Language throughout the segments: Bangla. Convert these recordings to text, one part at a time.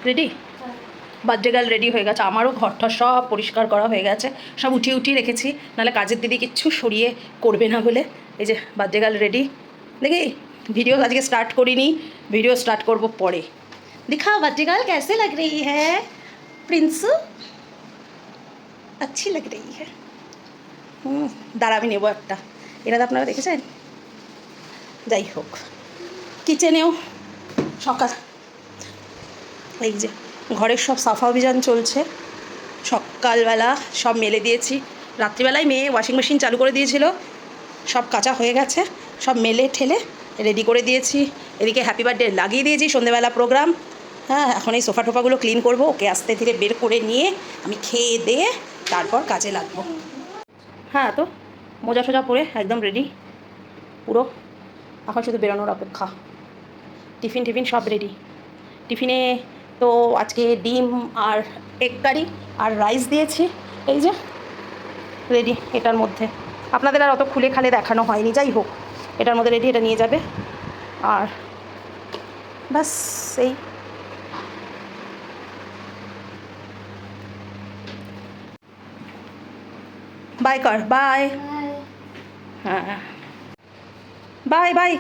রেডি? বার্থডে গার্ল রেডি হয়ে গেছে, আমারও ঘরটা সব পরিষ্কার করা হয়ে গেছে, সব উঠিয়ে রেখেছি, নাহলে কাজের দিদি কিচ্ছু সরিয়ে করবে না বলে। এই যে বার্থডে গার্ল রেডি। দেখি ভিডিও আজকে স্টার্ট করিনি, ভিডিও স্টার্ট করব পরে। दिखाओ बच्चे गर्ल कैसे लग रही है प्रिंसू, अच्छी लग रही है। দাঁড়া আমি নেবো একটা, এটা তো আপনারা দেখেছেন। যাই হোক, কিচেনেও সকাল এই যে ঘরের সব সাফা অভিযান চলছে। সকালবেলা সব মেলে দিয়েছি, রাত্রিবেলায় মেয়ে ওয়াশিং মেশিন চালু করে দিয়েছিল, সব কাঁচা হয়ে গেছে, সব মেলে ঠেলে রেডি করে দিয়েছি। এদিকে হ্যাপি বার্থডে লাগিয়ে দিয়েছি, সন্ধ্যেবেলা প্রোগ্রাম। হ্যাঁ, এখন এই সোফা টোফাগুলো ক্লিন করব, ওকে আস্তে ধীরে বের করে নিয়ে আমি খেয়ে দিয়ে তারপর কাজে লাগবো। হ্যাঁ, তো মোজা সোজা পরে একদম রেডি পুরো, এখন শুধু বেরোনোর অপেক্ষা। টিফিন সব রেডি। টিফিনে তো আজকে ডিম আর এগ কারি আর রাইস দিয়েছি, এই যে রেডি। এটার মধ্যে আপনাদের আর অত খুলে খালে দেখানো হয়নি, যাই হোক এটার মধ্যে রেডি, এটা নিয়ে যাবে। আর ব্যাস এই বাই কর, বাই। হ্যাঁ bye bye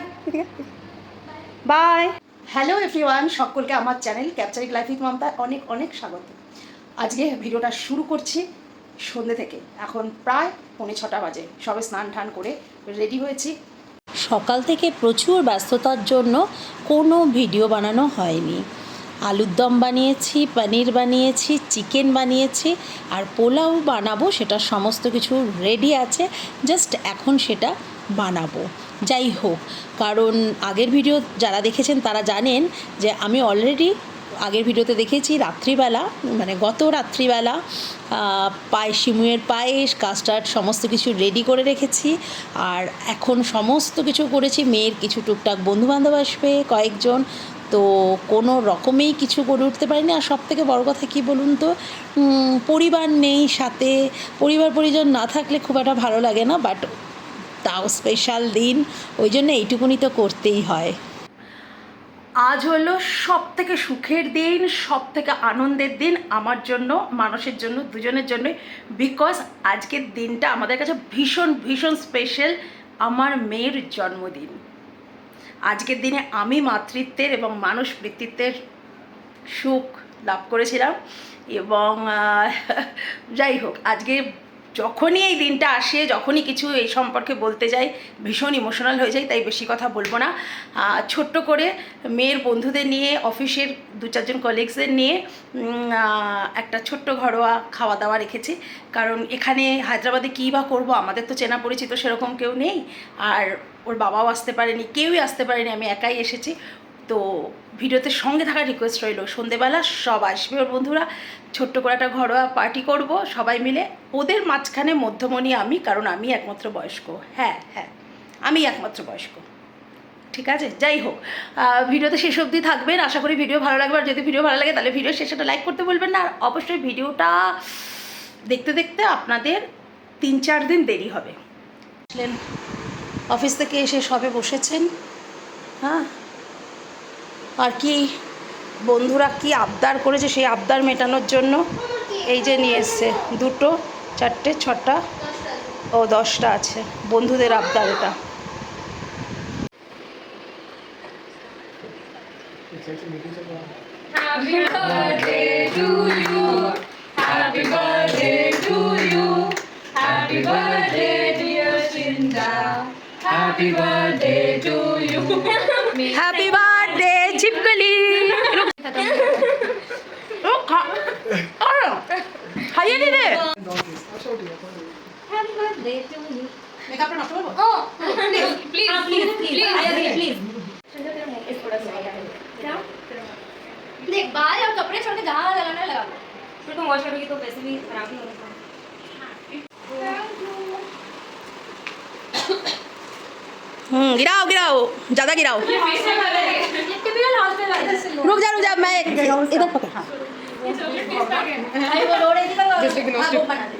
bye. Hello everyone, সকলকে আমার channel capturing life with Mamata অনেক অনেক স্বাগত। আজকে ভিডিওটা শুরু করছি সন্ধ্যে থেকে, এখন প্রায় 5:45 বাজে, সবে স্নান টান করে রেডি হয়েছি। সকাল থেকে প্রচুর ব্যস্ততার জন্য কোনো ভিডিও বানানো হয়নি। আলুর দম বানিয়েছি, পনির বানিয়েছি, চিকেন বানিয়েছি, আর পোলাও বানাবো, সেটা সমস্ত কিছু রেডি আছে, জাস্ট এখন সেটা বানাবো। যাই হোক, কারণ আগের ভিডিও যারা দেখেছেন তারা জানেন যে আমি অলরেডি আগের ভিডিওতে দেখেছি রাত্রিবেলা, মানে গত রাত্রিবেলা সিমুয়ের পায়েস, কাস্টার্ড সমস্ত কিছু রেডি করে রেখেছি। আর এখন সমস্ত কিছু করেছি, মেয়ের কিছু টুকটাক বন্ধুবান্ধব আসবে কয়েকজন, তো কোনো রকমেই কিছু করে উঠতে পারিনি। আর সবথেকে বড় কথা কী বলুন তো, পরিবার নেই সাথে, পরিবার পরিজন না থাকলে খুব একটা ভালো লাগে না, বাট তাও স্পেশাল দিন, ওই জন্য এইটুকুনি তো করতেই হয়। আজ হলো সব থেকে সুখের দিন, সব থেকে আনন্দের দিন আমার জন্য, মানুষের জন্য, দুজনের জন্যই। বিকজ আজকের দিনটা আমাদের কাছে ভীষণ ভীষণ স্পেশাল, আমার মেয়ের জন্মদিন। আজকের দিনে আমি মাতৃত্বের এবং মানুষ বৃত্তিত্বের সুখ লাভ করেছিলাম। এবং যাই হোক, আজকে যখনই এই দিনটা আসে, যখনই কিছু এই সম্পর্কে বলতে যাই, ভীষণ ইমোশনাল হয়ে যাই, তাই বেশি কথা বলবো না। ছোট্ট করে মেয়ের বন্ধুদের নিয়ে, অফিসের 2-4 কলিগসদের নিয়ে একটা ছোট্ট ঘরোয়া খাওয়া দাওয়া রেখেছি। কারণ এখানে হায়দ্রাবাদে কী বা করবো, আমাদের তো চেনা পরিচিত সেরকম কেউ নেই, আর ওর বাবাও আসতে পারেনি, কেউই আসতে পারেনি, আমি একাই এসেছি। তো ভিডিওতে সঙ্গে থাকার রিকোয়েস্ট রইল, সন্ধেবেলা সব আসবে ওর বন্ধুরা, ছোট্ট করে একটা ঘরোয়া পার্টি করব সবাই মিলে। ওদের মাঝখানে মধ্যমণি আমি, কারণ আমি একমাত্র বয়স্ক। হ্যাঁ, আমি একমাত্র বয়স্ক, ঠিক আছে। যাই হোক, ভিডিওতে শেষ অবধি থাকবেন, আশা করি ভিডিও ভালো লাগবে। আর যদি ভিডিও ভালো লাগে তাহলে ভিডিও শেষে লাইক করতে বলবেন না। আর অবশ্যই ভিডিওটা দেখতে দেখতে আপনাদের 3-4 দিন দেরি হবে। অফিস থেকে এসে সবে বসেছেন, হ্যাঁ, আর কি বন্ধুরা কি আবদার করেছে, সেই আবদার মেটানোর জন্য এই যে নিয়ে এসছে 2, 4, 6টা ও 10টা আছে বন্ধুদের আবদার। এটা Happy birthday to you. Happy birthday to you. Happy birthday dear Shinda. Happy birthday to you. Happy birthday ঝিপকলি। খাইয়ে নি রে। Happy birthday to you. মেকআপটা নষ্ট করবো? Oh, please. देख बाल और कपड़े छोड़ के जहाँ लगाना है लगा लो, फिर तुम वॉश करोगी तो वैसे भी खराब ही होगा। गिराओ ज़्यादा गिराओ। टिपिकल हाउस में वाला रुक जा मैं इधर पकड़। हाँ, भाई वो रो रही थी पर वो बना दे।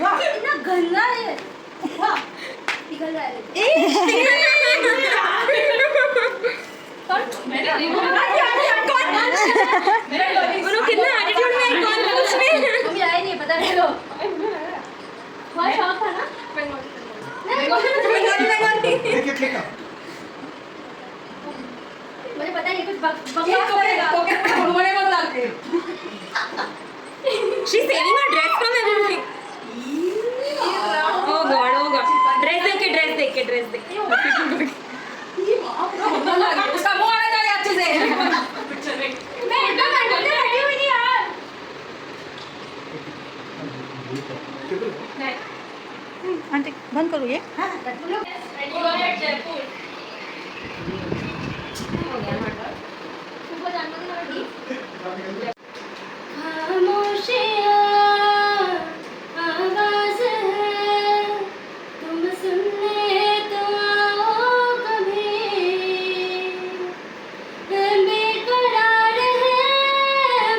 वाह, इतना गंदा है, वाह पिघल रहा है। उसका मुंह आने जाए अच्छे से मैं एकदम बैठी हुई थी यार आंटी बंद करो ये You are at Jaipur. हो गया मटर सुबह जानना था ठीक खामोशियाँ आवाज़ है तुम सुनने तो आओ कभी बेकरार है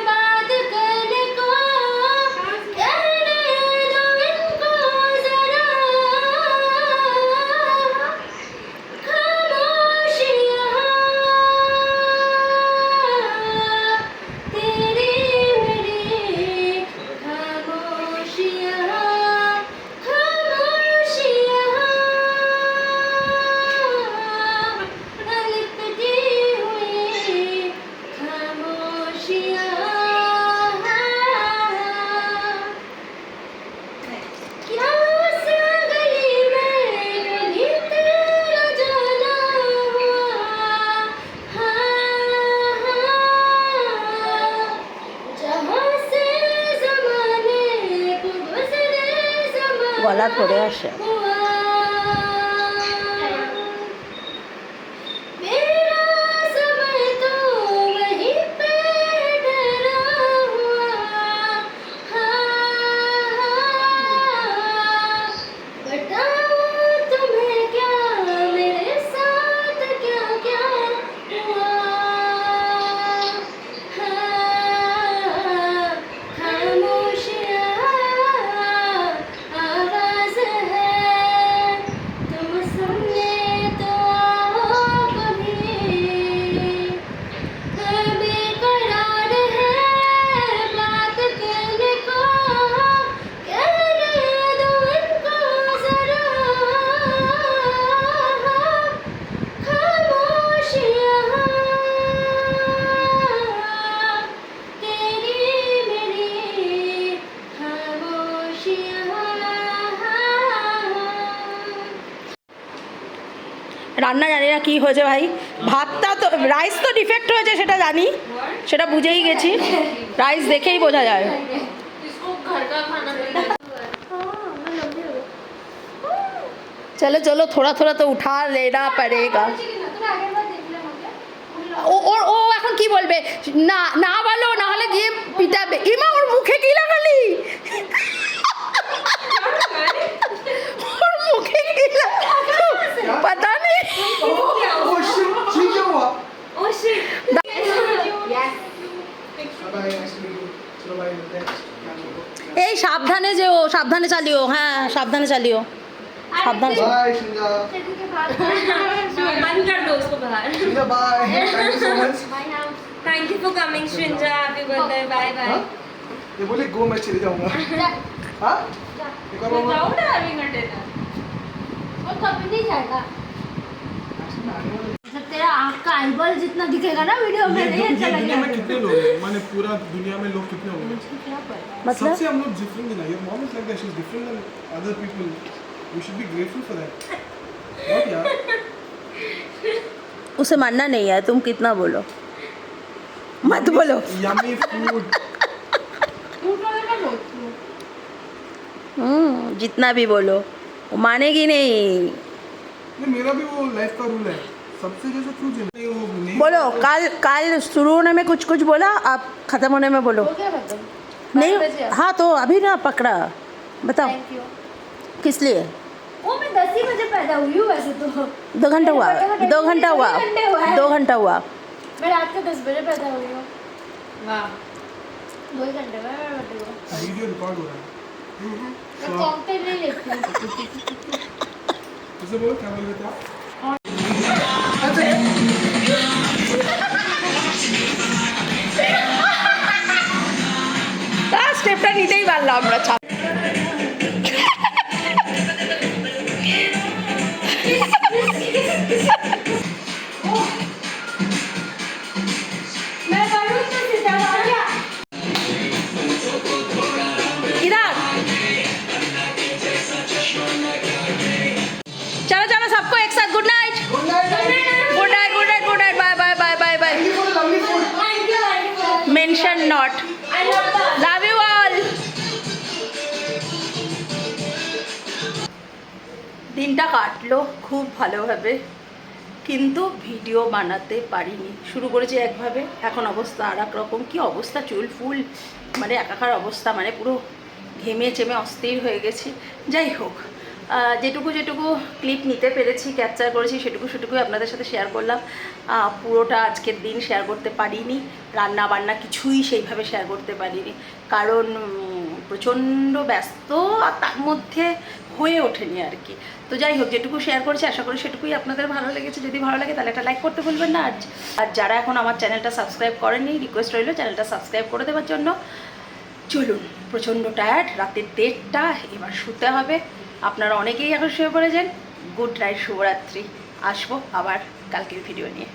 बात करने को कहने दो इनको जरा क्या गली में कभी तेरा जाना हुआ जहाँ से ज़माने को गुज़रे ज़माना গলা ধরে আসে हुआ मेरा समय तो वहीं पे डरा हुआ बताऊं तुम्हें क्या मेरे साथ क्या क्या हुआ खामोशियाँ आवाज़ है तुम सुनने तो आओ कभी बेकरार है बात करने को कहने दो इनको जरा खामोशियाँ तेरी मेरी खामोशियाँ রান্না জানি না কি হয়েছে ভাই ভাতটা তো রাইস তো ডিফেক্ট হয়েছে সেটা জানি সেটা বুঝেই গেছি রাইস দেখেই বোঝা যায় इसको घर का खाना चाहिए मैं लंबी हो चलो चलो थोड़ा थोड़ा तो उठा लेना पड़ेगा তুমি আগের বার দেখলে আমাকে ও এখন কি বলবে না না বলো না হলে গিয়ে পিটাবে ইমা ওর মুখে কি লাগালি ওর মুখে কি লাগালি पता नहीं Oh shit! ठीक है हुआ। Oh shit yes Bye. Nice to meet you. चलो bye. Next. এই সাবধানে যেও সাবধানে চালিও হ্যাঁ সাবধানে চালিও সাবধানে Bye, Shinja. के बाद बंद कर दो उसको बाहर Shinja, bye. Thank you so much. Bye now thank you for coming Shrinja happy birthday bye bye हाँ? ये बोले गो मैं चले जाऊंगा हाँ एक और बार विदाउट हैविंग अ डिनर वो कभी नहीं जाएगा मतलब तेरा आँख का आईबॉल जितना दिखेगा ना वीडियो में नहीं अच्छा दुनिया में लगेगा कितने लोग हैं माने पूरा दुनिया में लोग कितने होंगे मुझे क्या पता मतलब सबसे हम लोग डिफरेंट हैं your mom is like that she is different than other people we should be grateful for that what यार उसे मानना नहीं है तुम कितना बोलो मत बोलो यम्मी फूड जितना भी बोलो वो मानेगी नहीं नहीं मेरा भी वो लाइफ का रूल है सबसे जैसे क्यों जीना नहीं वो नहीं बोलो कल कल शुरू होने में कुछ कुछ बोला अब खत्म होने में बोलो क्या मतलब नहीं हाँ तो अभी ना पकड़ा बताओ थैंक यू किस लिए वो मैं 10 ही बजे पैदा हुई हूँ वैसे तो 2 घंटा हुआ 2 घंटा हुआ 2 घंटा हुआ मैं रात को 10 बजे पैदा हुई हूँ वाह 2 घंटे में मैं बर्थडे हुआ वीडियो रिकॉर्ड हो रहा है मैं कॉकटेल नहीं लेती हूँ उसे बोलो क्या बोल रहे थे आप স্টেপটা নিতেই পারলাম আমরা ছাপ मैं करूँ तो सीधा आ गया इधर चलो चलो सबको एक साथ good night tension not, love you all. দিনটা কাটলো খুব ভালোভাবে, কিন্তু ভিডিও বানাতে পারিনি। শুরু করেছি একভাবে, এখন অবস্থা আর এক রকম। কী অবস্থা, চুল ফুল মানে একাকার অবস্থা, মানে পুরো ঘেমে চেমে অস্থির হয়ে গেছি। যাই হোক, যেটুকু ক্লিপ নিতে পেরেছি, ক্যাপচার করেছি, সেটুকুই আপনাদের সাথে শেয়ার করলাম। পুরোটা আজকের দিন শেয়ার করতে পারিনি, রান্না বান্না কিছুই সেইভাবে শেয়ার করতে পারিনি, কারণ প্রচণ্ড ব্যস্ত, আর তার মধ্যে হয়ে ওঠেনি আর কি। তো যাই হোক, যেটুকু শেয়ার করেছি আশা করি সেটুকুই আপনাদের ভালো লেগেছে। যদি ভালো লাগে তাহলে একটা লাইক করতে ভুলবেন না। আর যারা এখন আমার চ্যানেলটা সাবস্ক্রাইব করেননি, রিকোয়েস্ট রইল চ্যানেলটা সাবস্ক্রাইব করে দেওয়ার জন্য। চলুন, প্রচণ্ড টায়ার্ড, রাতের 1:30, এবার শুতে হবে। আপনারা অনেকেই এখন শুয়ে পড়েছেন। গুড নাইট, শুভরাত্রি। আসবো আবার কালকের ভিডিও নিয়ে।